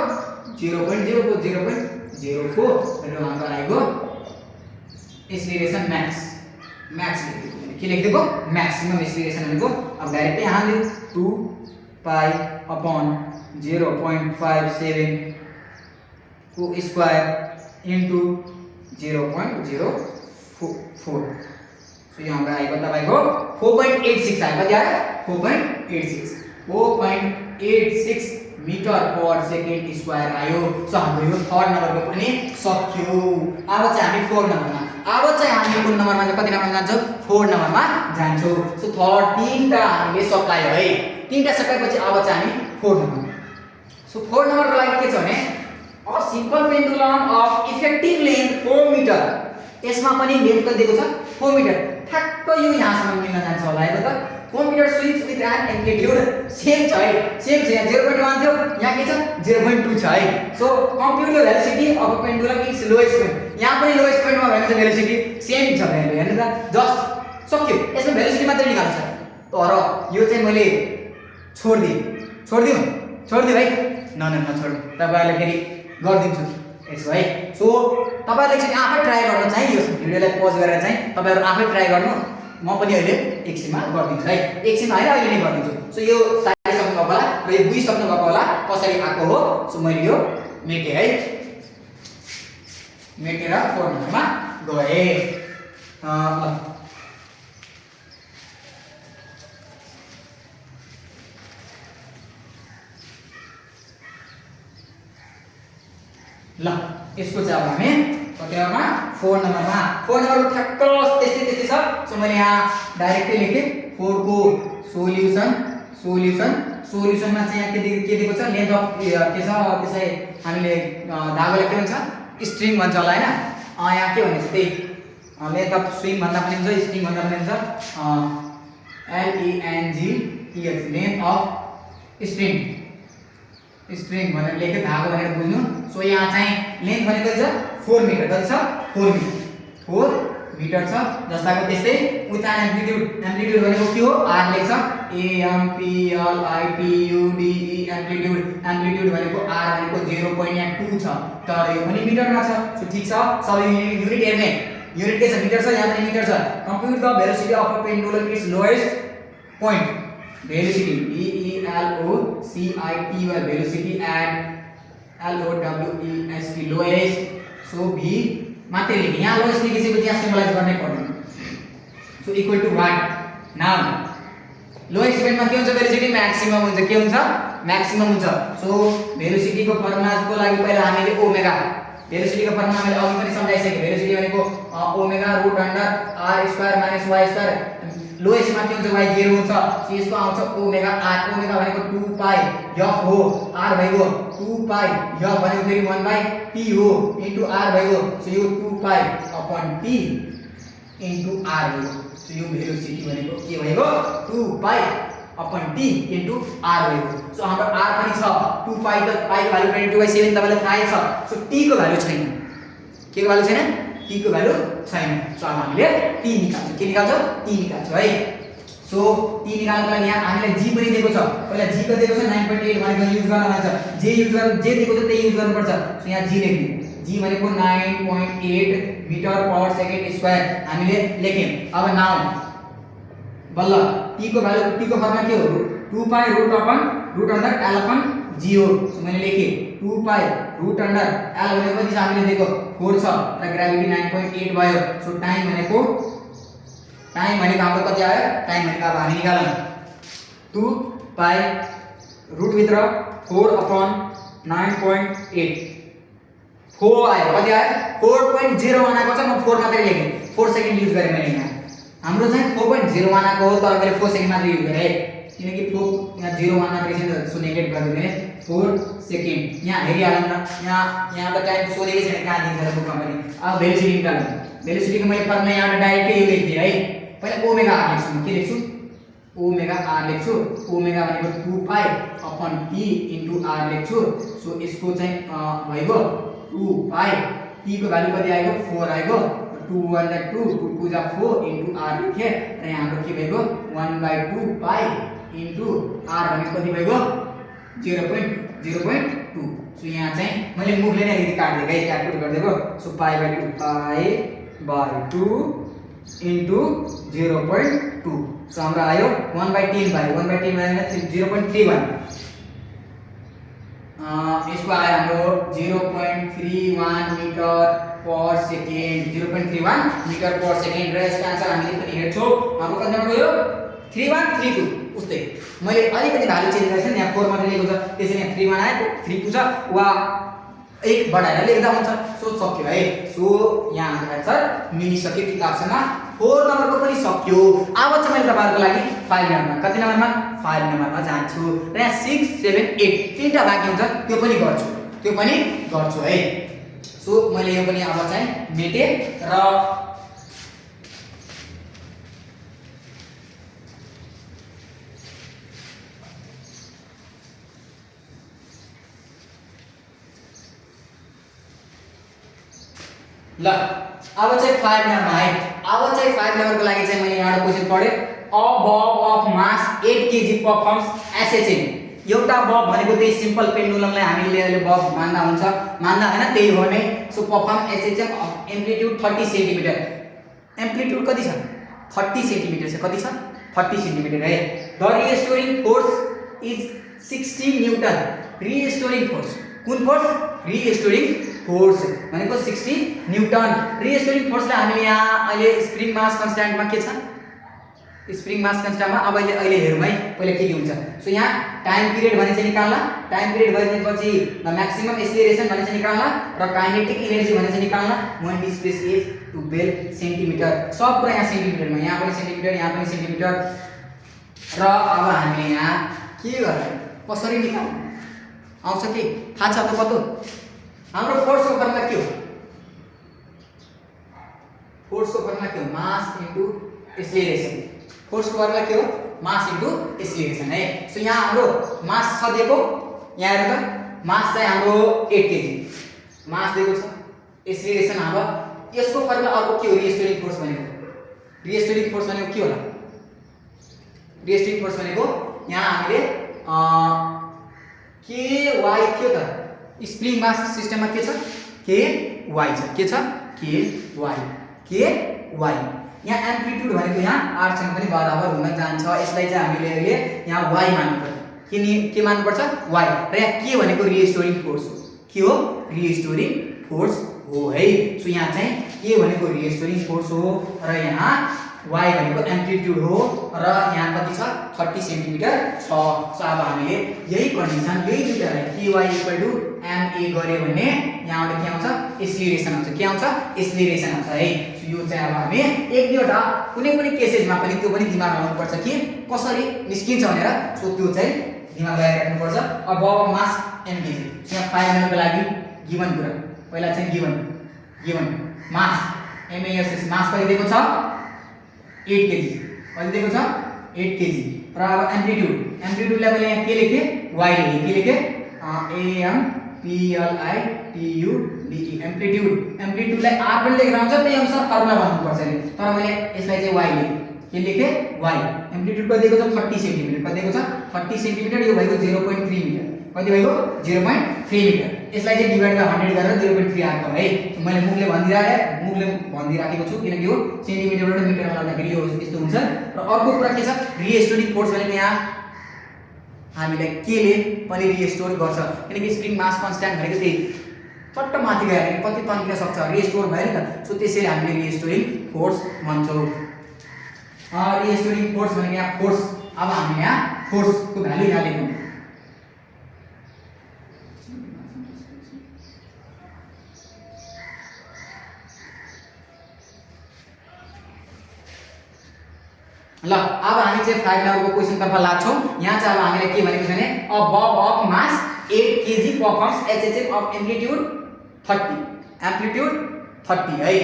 0.04 र हाम्रो आएको एक्सलेरेसन म्याक्स लेखेको, के लेखेको म्याक्सिमम एक्सलेरेसन भनेको। अब डाइरेक्टली यहाँ ले 2 पाई अपन 0.57 को स्क्वायर इन्टु 0.04। सो यहाँ हाम्रो आएको तपाईको 4.86 आयो। कति आयो 4.86 मिटर पर सेकेन्ड स्क्वायर आयो। सो हाम्रो यो थर्ड नम्बरको पनि सक्यो। अब चाहिँ हामी फोर्थ नम्बरमा, अब चाहिँ हामी कुन नम्बरमा कति नम्बरमा जान्छौँ 4 नम्बरमा जान्छौँ। सो थर्ड तीनटा हामीले सकायो है, तीनटा सकाएपछि अब चाहिँ हामी 4 नम्बर। सो 4 नम्बरको लागि के छ भने a simple pendulum of effective length 4 metre. यसमा पनि लेन्थ कति दिएको छ 4 मिटर। ठ्याक्क यो यहाँसम्म मिल्न जान्छ होला हेर्नु त। 4 metre swings with an amplitude same छ है, सेम छ। यहाँ 0.1 थियो, यहाँ के छ 0.2 छ है। So कम्प्युट the velocity of a pendulum its lowest point. यहाँ पनि लोएस्ट पोइन्टमा भएको छ भेलोसिटी सेम छ भ्यालु हेर्नु त। जस्ट सक्यो, यसमा भेलोसिटी मात्रै निकाल्नु छ। तर यो चाहिँ मैले छोडिदिउँ है, नछोड्नु, तपाईहरुले फेरि गर्दिन्छु यसो है। सो तपाईहरुले चाहिँ आफै ट्राई गर्न चाहिँ यो भिडियोलाई पज गरेर चाहिँ तपाईहरु आफै ट्राई गर्नु। म पनि अहिले एकछिनमा गरिदिन्छु है, एकछिनमा हैन अहिले नै गरिदिन्छु। सो यो साइड सक्नु भएको होला र यो बुझिसक्नु भएको होला कसरी आएको हो। सो मैले यो मेटे है, मेटेर 4 नम्बरमा गए। ल यसको चाहिँ अब हामी कति नम्बरमा 4 नम्बरमा, 4 नम्बरको ठ्याक्क त्यस्तै छ। सो मैले यहाँ डाइरेक्टली लेखे 4 को सोल्युसनमा चाहिँ यहाँ के दिएको छ लेन्थ अफ के छ त्यसै हामीले धागोले के भन्छ स्ट्रिङ भन्छ होला हैन। यहाँ के भनेको त्यही लेन्थ अफ स्ट्रिङ भन्दा पनि हुन्छ, स्ट्रिङ भन्दा पनि हुन्छ, LENGTH लेन्थ अफ स्ट्रिङ भनेर लेख्यो, धागो भनेर बुझ्नु। सो यहाँ चाहिँ लेन्थ भनेको छ 4 मिटर। कति छ 4 मिटर छ। जस्ताको त्यस्तै विथ एन एम्प्लिट्युड भनेको के हो r लेख्छ AMPLITUDE एम्प्लिट्युड भनेको r भनेको 0.2 छ, तर यो पनि मिटरमा छ। सो ठीक छ, सबै युनिट हेर्ने, युनिट के छ मिटर छ, यहाँ पनि मिटर छ। Compute the velocity of a pendulum its lowest point, velocity VELOCITY velocity at LOWEST lowest. So v मात्रै लेख्ने, यहाँ लोएस्ट लेखेपछि यहाँ सिम्बलाइज गर्नै पर्दैन। So equal to what now लोएस्ट पोइन्टमा के हुन्छ भेलोसिटी म्याक्सिमम हुन्छ, के हुन्छ म्याक्सिमम हुन्छ। सो भेलोसिटीको फर्मुलाको लागि पहिला हामीले ओमेगा, भेलोसिटीको फर्मुला मैले अघि पनि सम्झाइसके। भेलोसिटी भनेको omega root under r square minus y square. Lowest मा के हुन्छ y 0 हुन्छ। सो यसको आउँछ ओमेगा r, ओमेगा भनेको 2 पाई f हो, r भइगयो 2 पाई f भनेको फेरि 1/t हो इन्टु r भइगयो। सो यो 2 पाई अपन t इन्टु r भइगयो। सो यो भेलोसिटी भनेको के भइगयो 2 पाई अपन t इन्टु r भइगयो। सो हाम्रो r पनि छ 2 पाई, त पाई को भ्यालु 22/7 तपाईलाई थाहै छ। सो t को भ्यालु छैन, के को भ्यालु छैन t को भ्यालु छैन। सो अब हामीले t निकाल्छौं, के निकाल्छौं t निकाल्छौं है। सो t निकाल्नको लागि यहाँ हामीले g पनि दिएको छ, पहिला g को दिएको छ 9.8 भनेको युज गर्न भन्छ। जे दिएको छ त्यही युज गर्नुपर्छ। सो यहाँ g लेख्ने, g भनेको 9.8 मिटर पर सेकेन्ड स्क्वायर हामीले लेख्यौं। अब नाउ बल्ल t को भ्यालु, t को फर्मुला के हो 2 pi root under l upon g हो। सो मैले लेखे 2 पाई रुट अन्डर l भनेको कति छ हामीले दिएको 4 छ र ग्रेभिटी 9.8 भयो। सो टाइम भनेको हाम्रो कति आयो, टाइम भनेको अब हामी निकालौं 2 पाई रुट भित्र 4 अपन 9.8 4 आयो, कति आयो 4.01 आएको छ, म 4 मात्रै लेखेँ, 4 सेकेन्ड युज गरेँ मैले यहाँ। हाम्रो चाहिँ 4.01 आएको हो तर मैले 4 सेकेन्ड मात्रै युज गरेँ किनकि 4 यहाँ 01 मात्रै छ नि, सो नेगेट गरिदिनु मैले 4 सेकेन्ड। यहाँ हेरिहालौँ न, यहाँ त टाइम सोधेकै छैन कहाँ दिन्छ बुकमा पनि। अब भेलोसिटी निकालौँ। भेलोसिटीको मैले फर्मुला यहाँ डाइरेक्टै यो लेखिदिएँ है। पहिला ओमेगा आर लेख्छु, म के लेख्छु, ओमेगा आर लेख्छु। ओमेगा भनेको 2 पाई अपन टी इन्टु आर लेख्छु। सो यसको चाहिँ भइगयो 2 पाई, टी को भ्यालु कति आयो, 4 आयो। 2 1 जा 2, 2 2 जा 4 इन्टु आर लेखेँ र यहाँ हाम्रो के भइगयो 1/2 पाई इन्टु आर भनेको कति भइगयो 0.02। सो यहाँ चाहिँ मैले मुखले नै अलिकति काटिदिएको है, क्यालकुलेट गरिदिएको। सो पाई/2 पाई/2 इन्टु 0.2। सो हाम्रो आयो 1/10 भयो, 1/10 भयो 0.31। यसको आयो हाम्रो 0.31 metre per second, 0.31 metre per second र यसको आन्सर हामीले पनि हेर्छौँ। हाम्रो कतिमा गयो 3132। उस्तै मैले अलिकति भ्यालु चेन्ज गरेको छु नि, यहाँ 4 मात्रै लेखेको छ, त्यसैले यहाँ 31 आयो, 32 छ वा 1 बढाएर लेख्दा हुन्छ। सो सक्यो है। सो यहाँ हाम्रो आन्सर मिलिसक्यो किताबसँग। 4 नम्बरको पनि सक्यो। अब चाहिँ मैले तपाईहरुको लागि 5 नम्बरमा, कति नम्बरमा 5 नम्बरमा जान्छु र यहाँ 6 7 8 तीनटा बाँकी हुन्छ, त्यो पनि गर्छु है। सो मैले यो पनि अब चाहिँ मेटे र ल अब चाहिँ 5 नम्बरमा है। अब चाहिँ 5 नम्बरको लागि चाहिँ मैले यहाँ क्वेशन पढे, a bob of mass 8 kg परफर्म्स SHM. एउटा बब भनेको त्यही सिम्पल पेन्डुलमलाई हामीले अहिले बब मान्दा हुन्छ, मान्दा हैन, त्यही हो नै। So perform SHM of amplitude 30 centimetre. Amplitude कति छ 30 सेन्टिमिटर छ, कति छ 30 सेन्टिमिटर है। The restoring force is 60 Newton. Restoring force, कुन फोर्स, रिस्टोरिङ फोर्स भनेको 60 न्यूटन। रिस्टोरिङ फोर्सलाई हामीले यहाँ अहिले स्प्रिङ मास कन्स्ट्यान्टमा के छ, स्प्रिङ मास कन्स्ट्यान्टमा अब अहिले हेरौँ है पहिला के हुन्छ। सो यहाँ टाइम पिरियड भने चाहिँ निकाल्ला, टाइम पिरियड भएपछि म्याक्सिमम एक्सेलरेसन भने चाहिँ निकाल्ला र काइनेटिक एनर्जी भने चाहिँ निकाल्ला। Moment displace is twelve centimetre, सब कुरा यहाँ सेन्टिमिटरमा, यहाँ पनि सेन्टिमिटर, यहाँ पनि सेन्टिमिटर। र अब हामीले यहाँ के गर्ने, कसरी निकाल्नु आउँछ कि थाहा छ त कतो। हाम्रो फोर्सको फर्मुला के हो, फोर्सको फर्मुला के हो, मास इन्टु एक्सेलरेसन। फोर्सको फर्मुला के हो, मास इन्टु एक्सेलरेसन है। सो यहाँ हाम्रो मास छ दिएको, यहाँ हेर्नु त मास चाहिँ हाम्रो 8 kg मास दिएको छ। एक्सेलरेसन अब यसको फर्मुला अर्को के हो, रिस्टोरिङ फोर्स भनेको, रिस्टोरिङ फोर्स भनेको के होला, रिस्टोरिङ फोर्स भनेको यहाँ हामीले के वाइ थियो त, स्प्रिङ मास सिस्टममा के छ के वाइ छ, के छ के वाइ। यहाँ एम्प्लिट्युड भनेको यहाँ आरसँग पनि बराबर हुन जान्छ। यसलाई चाहिँ हामीले अहिले यहाँ वाइ मान्नुपर्छ, के मान्नुपर्छ वाइ। र यहाँ के भनेको रिस्टोरिङ फोर्स हो, के हो रिस्टोरिङ फोर्स हो है। सो यहाँ चाहिँ के भनेको रिस्टोरिङ फोर्स हो र यहाँ वाइ भनेको एम्प्लिट्युड हो र यहाँ कति छ 30 सेन्टिमिटर छ। सो अब हामीले यही कन्डिसन, यही दुईटालाई के वाइ इक्वल टु एमए गरे भने यहाँबाट के आउँछ, एक्सेलरेसन आउँछ, के आउँछ एक्सेलरेसन आउँछ है। सो यो चाहिँ अब हामी एक दुईवटा कुनै केसेसमा पनि त्यो पनि दिमाग लगाउनुपर्छ कि कसरी निस्किन्छ भनेर। सो त्यो चाहिँ दिमाग लगाइराख्नुपर्छ। अब मास एमकेजी, यहाँ 5 नम्बरको लागि गिवन कुरा पहिला चाहिँ गिवन मास एमएएसएस मास कति दिएको छ 8 kg, कति दिएको छ 8 kg। र अब एम्प्लिट्युडलाई मैले यहाँ के लेखेँ वाइ लेखेँ, के लेखेँ AMPLITUDE एम्प्लिट्युडलाई आर पनि लेखेर आउँछ, त्यही अनुसार फर्मुला भन्नुपर्छ नि। तर मैले यसलाई चाहिँ वाइ लेखेँ, के लेखेँ वाइ। एम्प्लिट्युड कति दिएको छ 30 सेन्टिमिटर, कति दिएको छ 30 सेन्टिमिटर, यो भएको 0.3 मिटर, कति भएको 0.3 मिटर। यसलाई चाहिँ डिभाइड बाइ 100 गरेर 0.3 आएको है। मैले मुखले भनिदिराखेको छु किनकि यो सेन्टिमिटरबाट मिटरमा लाग्दाखेरि यो यस्तो हुन्छ। र अर्को कुरा के छ, रिस्टोरिङ फोर्स भनेको यहाँ हामीलाई केले पनि रिस्टोर गर्छ किनकि स्प्रिङ मास कन्स्ट्यान्ट भनेको त्यही चट्ट माथि गयो भने कति तन्किन सक्छ, रिस्टोर भयो नि त। सो त्यसैले हामीले रिस्टोरिङ फोर्स भन्छौँ। रिस्टोरिङ फोर्स भनेको यहाँ फोर्स, अब हामी यहाँ फोर्सको भ्यालु यहाँ लेखौँ। ल अब हामी चाहिँ 5 नम्बरको क्वेशन तर्फ लाग्छौं। यहाँ चाहिँ अब हामीले के भनेको छ भने a bob of mass 8 KG performs SHM of amplitude 30 amplitude 30 है।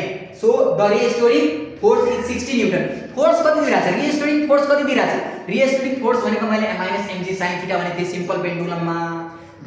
So the restoring force is 60 newton. Force कति दिइराछ? रिस्टोरिङ फोर्स कति दिइराछ? रिस्टोरिङ फोर्स भनेको मैले -mg sin थीटा भनेको थिएँ सिम्पल पेन्डुलममा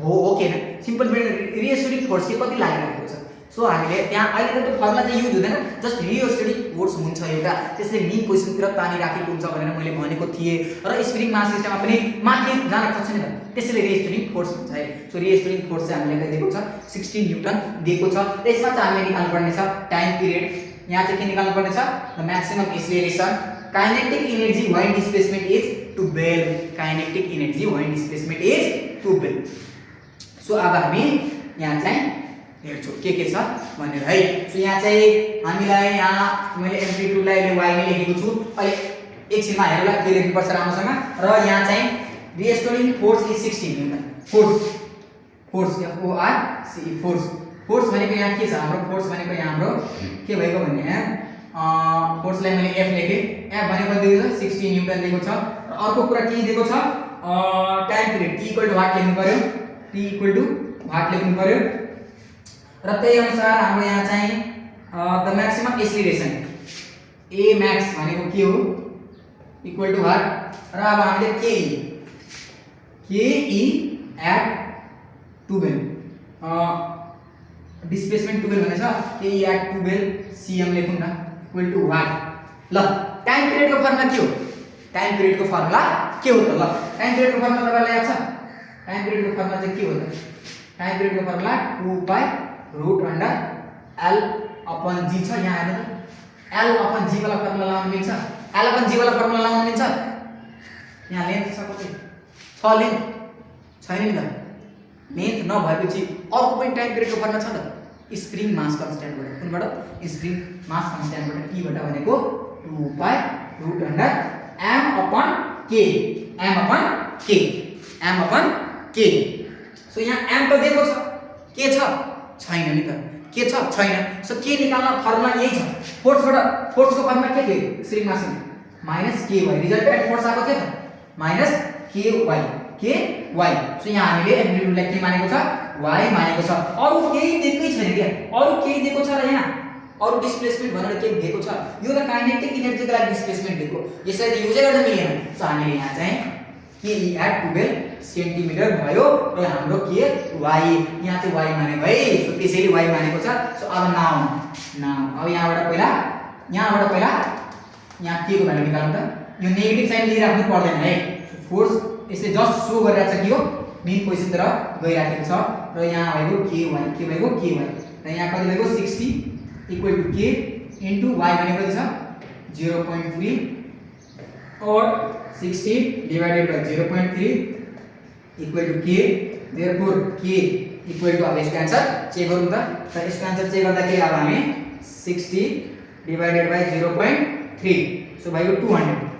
हो के हैन? सिम्पल पेन्डुलम रिस्टोरिङ फोर्स के कति लागिरहेको छ? सो हामीले त्यहाँ अहिले त त्यो फर्मुला चाहिँ युज हुँदैन, जस्ट रिस्टोरिङ फोर्स हुन्छ एउटा, त्यसले मेन पोजिसनतिर तानी राखेको हुन्छ भनेर मैले भनेको थिएँ। र स्प्रिङ मास सिस्टममा पनि माथि जान खोज्छ नि त, त्यसैले रिस्टोरिङ फोर्स हुन्छ है। सो रिस्टोरिङ फोर्स चाहिँ हामीले दिएको छ 60 न्यूटन दिएको छ। त्यसमा चाहिँ हामीले निकाल्नु पर्ने छ टाइम पिरियड। यहाँ चाहिँ के निकाल्नु पर्ने छ? The maximum acceleration, kinetic energy when displacement is 2 बेल, kinetic energy when displacement is 2 बेल। सो अब हामी यहाँ चाहिँ हेर्छौं के छ भनेर है। सो यहाँ चाहिँ हामीलाई यहाँ मैले एम्प्लिट्युडलाई अहिले y नै लेखेको छु। अहिले एकछिनमा हेरौँला के लेख्नुपर्छ राम्रोसँग। र यहाँ चाहिँ restoring force is 60 newton. Force F O R C E force भनेको यहाँ के छ? हाम्रो फोर्स भनेको यहाँ हाम्रो के भएको भन्ने फोर्सलाई मैले F लेखे। F भनेको दिएको छ 60 न्यूटन दिएको छ। र अर्को कुरा के दिएको छ? Time period T equal to what लेख्नु पर्यो, T इक्वल टु वाट लेख्नु पर्यो। र त्यही अनुसार हाम्रो यहाँ चाहिँ the maximum acceleration A max भनेको के हो? Equal to what. र अब हामीले के E एट 2 बेल डिस्प्लेसमेन्ट 2 बेल भनेछ, के E एट 2 बेल cm लेखौँ न इक्वल टु वाट। ल टाइम पिरियडको फर्मुला के हो? टाइम पिरियडको फर्मुला के हो त? ल टाइम पिरियडको फर्मुला तपाईलाई याद छ? टाइम पिरियडको फर्मुला चाहिँ के हो त? टाइम पिरियडको formula 2 pi root under L upon G छ। यहाँ हेर्नु त L अपन G वाला फर्मुला लगाउन मिल्छ? L अपन G वाला फर्मुला लगाउन मिल्छ? यहाँ लेन्थ छ कति? 6 लेन्थ छैन नि त। लेन्थ नभएपछि अर्को पनि टाइम पिरियडको फर्मुला छ त, स्प्रिङ मास कन्स्ट्यान्टबाट। कुनबाट? स्प्रिङ मास कन्स्ट्यान्टबाट T बाट भनेको 2 pi root under m upon k, m upon k। So यहाँ m त दिएको छ, के छ? छैन नि त, के छ? छैन। सो के निकाल्न फर्मुला यही छ। फोर्सको फर्मुला के थियो? स्प्रिङ मास माइनस ky, रिजल्टेन्ट फोर्स आएको थियो त माइनस ky। सो यहाँ हामीले एम्प्लिट्युडलाई के मानेको छ? y मानेको छ। अरु केही दिएकै छैन के? अरु केही दिएको छ र यहाँ अरु डिस्प्लेसमेन्ट भनेर के दिएको छ? यो त काइनेटिक एनर्जीको लागि डिस्प्लेसमेन्ट दिएको, यसरी त युजै गर्न मिलेन। सो हामीले यहाँ चाहिँ के E एट 12 सेन्टिमिटर भयो र हाम्रो के y यहाँ चाहिँ y मानेको है। सो त्यसैले y मानेको छ। सो अब नाउ अब यहाँबाट पहिला यहाँ के को भ्यालु निकाल्नु त? यो नेगेटिभ साइन लिइराख्नु पर्दैन है। फोर्स यसले जस्ट सो गरिरहेछ कि यो मेन पोजिसनतिर गइराखेको छ। र यहाँ भएको ky र यहाँ कति भएको 60 equal to k into y भनेको कति छ? 0.3 और 60 divided by 0.3 equal to k। Therefore k equal to, अब यसको आन्सर चेक गरौँ त। यसको आन्सर चेक गर्दाखेरि अब हामी 60 डिवाइडेड बाइ 0.3 सो भाइको 200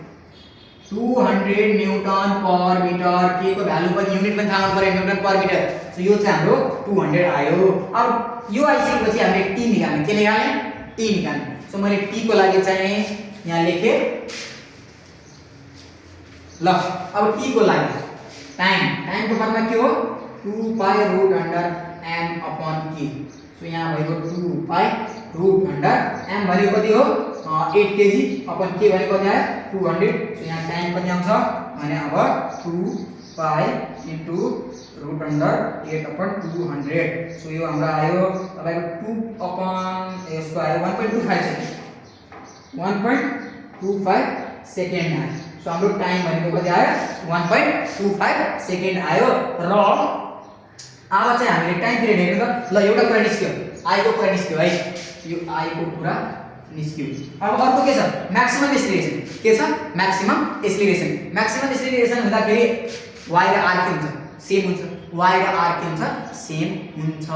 न्यूटन पर मिटर। के को भ्यालु पनि युनिट पनि थाहा हुनु पर्यो, न्यूटन पर मिटर। सो यो चाहिँ हाम्रो 200 आयो। अब यो आइसकेपछि हामीले t निकाल्ने, के निकाल्ने? t निकाल्ने। सो मैले t को लागि चाहिँ यहाँ लेखे। ल अब t को लागि टाइमको फर्मुला के हो? 2 pi root under m upon k। So यहाँ भएको 2 पाइ रूट अंडर m भनेको कति हो? 8 केजी अपन k भनेको कति आयो? 200। सो यहाँ टाइम कति आउँछ भने अब 2 pi into root under 8 upon 200। So यो हाम्रो आयो तपाईको 2 अपन यसको आयो 1.25 सेकेन्ड, 1.25 सेकेन्ड आयो। सो हाम्रो टाइम भनेको कति आयो? 1.25 सेकेन्ड आयो। र अब चाहिँ हामीले टाइम पिरियड हेर्नु त। ल एउटा कुरा निस्क्यो, आई को कुरा निस्क्यो है, यो आई को कुरा निस्क्यो। अब अर्को के छ? Maximum acceleration. के छ? Maximum acceleration. म्याक्सिमम एक्सेलरेसन हुँदाखेरि y र r के हुन्छ? सेम हुन्छ। y र r के हुन्छ? सेम हुन्छ।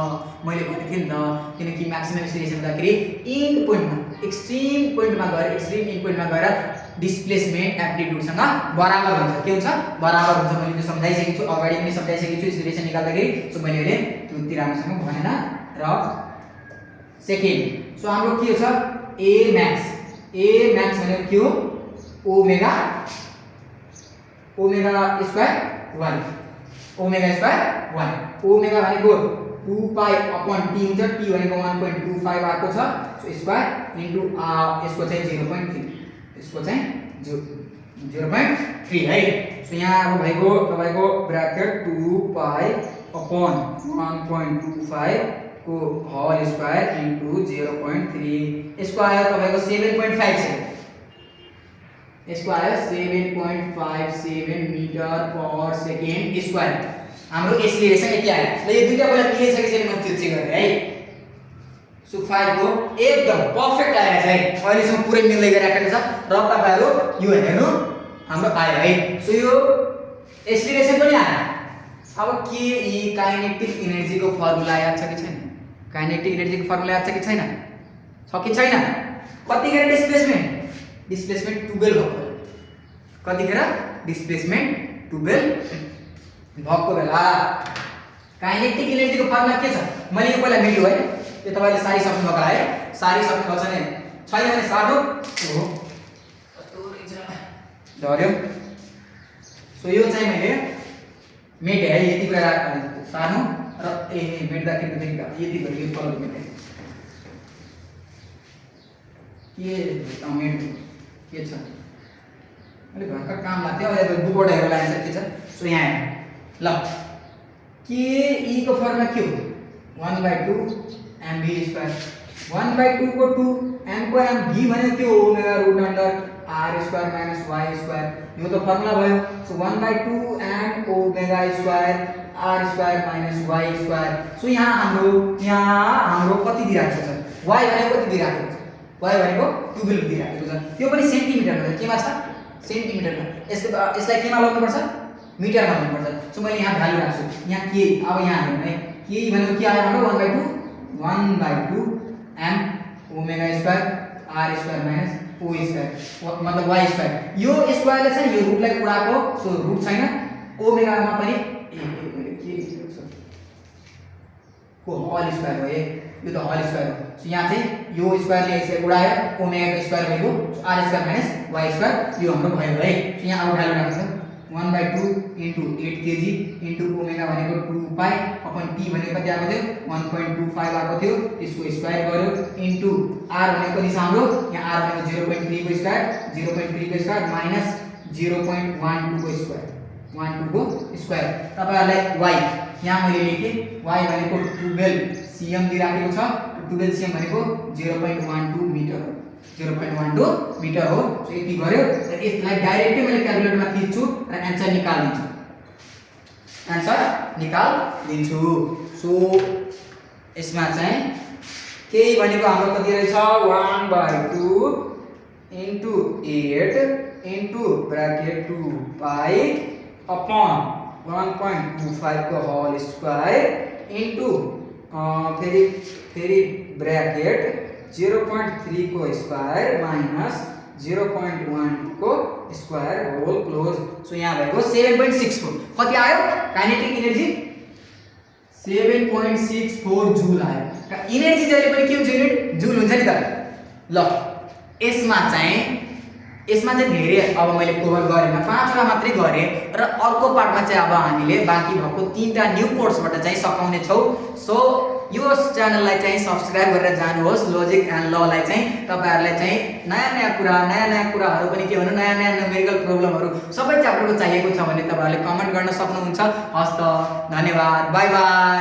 मैले भनेको थिएँ नि त, किनकि म्याक्सिमम एक्सेलरेसन हुँदाखेरि एन्ड पोइन्टमा, एक्सट्रिम पोइन्टमा गएर, एक्सट्रिम एन्ड पोइन्टमा गएर डिस्प्लेसमेन्ट एम्प्लिट्युडसँग बराबर हुन्छ। के हुन्छ? बराबर हुन्छ। मैले त्यो सम्झाइसकेको छु, अगाडि पनि सम्झाइसकेको छु एक्सेलरेसन निकाल्दाखेरि। सो मैले अहिले त्यो राम्रोसँग भनेन। र सेकेन्ड, सो हाम्रो के छ? a max भनेको के हो? Omega square 1 omega square 1 omega भनेको 2 पाई अपॉन t हुन्छ t भनेको 1.25 आएको छ सो स्क्वायर इन्टु यसको चाहिँ 0.3 यसको चाहिँ 0.3 है सो यहाँ अब भएको तपाईको ब्रैकेट 2 पाई अपॉन 1.25 को होल स्क्वायर इन्टु 0.3 यसको आयो तपाईको 7.5 छ यसको आयो 7.57 मिटर पर सेकेन्ड स्क्वायर हाम्रो एक्सिलरेसन यति आयो ल यो दुईटा पहिला मिलेछ कि छैन म त्यो चेक गरे है सो फाइल को एकदम परफेक्ट आएको छ है अहिलेसम्म पुरै मिल्दै गइराखेको छ र तपाईहरु यो हेर्नु हाम्रो आयो है सो यो एक्सिलरेसन पनि आयो अब के ई काइनेटिक एनर्जी को फर्मुला याद छ कि छैन काइनेटिक एनर्जी को फर्मुला याद छ कि छैन कतिखेर डिस्प्लेसमेन्ट 12 भएको कतिखेर डिस्प्लेसमेन्ट 12 भएको बेला काइनेटिक एनर्जी को फर्मुला के छ मैले यो पहिला मेल्यो है यो तपाईले सारी सक्नु भएको है सारी सक्नु भएको छ नि छैन भने सार्नु हो झर्यो सो यो चाहिँ मैले मेटे है यति कुरा सार्नु र मेट्दाखेरि पनि यति गरी यो फलो मेटे के मेट के छ अहिले भर्खर काम लाग्थ्यो अहिले बुकबाट हेरेर लान्छ के छ सो यहाँ ल के ई को फर्मुला के हो 1/2 mv स्क्वायर 1/2 को 2 m को m v भने के हो omega root under r square minus y square यो तो फर्मुला भयो so 1/2 m omega square r square minus y square so यहाँ हाम्रो कति दिइराखेको छ y भनेको कति दिइराखेको छ y भनेको 12 दिइराखेको छ त्यो पनि सेन्टिमिटरमा केमा छ सेन्टिमिटरमा यसलाई केमा लाउनु पर्छ मिटरमा लाउनु पर्छ सो मैले यहाँ भ्यालु राख्छु यहाँ के अब यहाँ हेर्नु है के भनेको के आयो हाम्रो 1/2 m omega square r square minus o square मतलब y स्क्वायर यो स्क्वायरले चाहिँ यो रुटलाई उडाको सो रुट छैन ओमेगामा पनि को होल स्क्वायर हो यो त होल स्क्वायर हो सो यहाँ चाहिँ यो स्क्वायरले यसलाई उडायो ओमेगा स्क्वायर भएको r square minus y square यो हाम्रो भयो है सो यहाँ अब भ्यालु राख्नु 1/2 into 8 kg into ओमेगा भनेको 2 पाई अपन t भनेको कति आएको थियो 1.25 आएको थियो त्यसको स्क्वायर गर्यो इन्टु r भनेको कति छ हाम्रो यहाँ r भनेको 0.3 को स्क्वायर 0.3 को स्क्वायर माइनस 0.12 को स्क्वायर 12 को स्क्वायर तपाईहरुलाई y यहाँ मैले लेखे y भनेको 12 cm दिइराखेको छ 12 cm भनेको 0.12 मिटर 0.12 मिटर हो सो यति गर्यो र यसलाई डाइरेक्टली मैले क्याल्कुलेटरमा थिच्छु र आन्सर निकाल्दिन्छु सो यसमा चाहिँ के भनेको हाम्रो कति रहेछ 1/2 into 8 into bracket 2 pi upon 1.25 को होल स्क्वायर into फेरि ब्रैकेट 0.3 को स्क्वायर माइनस 0.1 को स्क्वायर होल क्लोज सो यहाँ भएको 7.6 को कति आयो काइनेटिक एनर्जी 7.64 जूल आयो एनर्जी जहिले पनि के हुन्छ युनिट जूल हुन्छ नि त ल यसमा चाहिँ धेरै अब मैले कभर गरेन 5 वटा मात्रै गरे र अर्को पार्टमा चाहिँ अब हामीले बाँकी भएको 3टा न्यू कोर्सबाट चाहिँ सकाउने छौं सो यो च्यानललाई चाहिँ सब्स्क्राइब गरेर जानुहोस् लजिक एन्ड ल लाई चाहिँ तपाईहरुलाई चाहिँ नयाँ कुराहरु पनि के भन्नु नयाँ न्यूमेरिकल प्रब्लमहरु सबै च्याप्टरको चाहिएको छ भने तपाईहरुले कमेन्ट गर्न सक्नुहुन्छ हस्त धन्यवाद बाइ बाइ